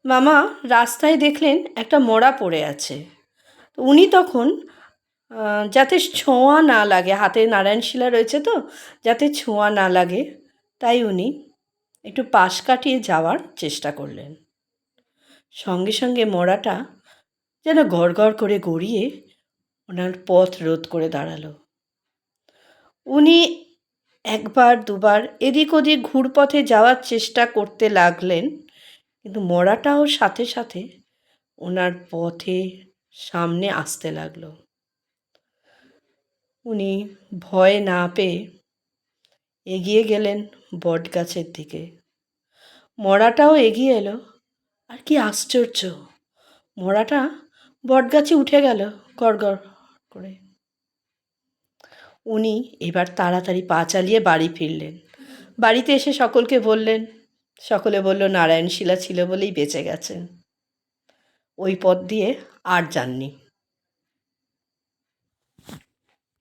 মামা রাস্তায় দেখলেন একটা মড়া পড়ে আছে। উনি তখন যাতে ছোঁয়া না লাগে, হাতে নারায়ণশিলা রয়েছে তো, যাতে ছোঁয়া না লাগে, তাই উনি একটু পাশ কাটিয়ে যাওয়ার চেষ্টা করলেন। সঙ্গে সঙ্গে মড়াটা যেন গড়গড় করে গড়িয়ে ওনার পথ রোধ করে দাঁড়ালো। উনি একবার দুবার এদিক ওদিক ঘুরপথে যাওয়ার চেষ্টা করতে লাগলেন, কিন্তু মড়াটাও সাথে সাথে ওনার পথে সামনে আসতে লাগলো। উনি ভয় না পেয়ে এগিয়ে গেলেন বট গাছের দিকে। মড়াটাও এগিয়ে এলো। আর কি আশ্চর্য, মড়াটা বটগাছে উঠে গেল গড়গড় করে। উনি এবার তাড়াতাড়ি পা চালিয়ে বাড়ি ফিরলেন। বাড়িতে এসে সকলকে বললেন। সকলে বলল নারায়ণশিলা ছিল বলেই বেঁচে গেছেন। ওই পথ দিয়ে আর যাননি।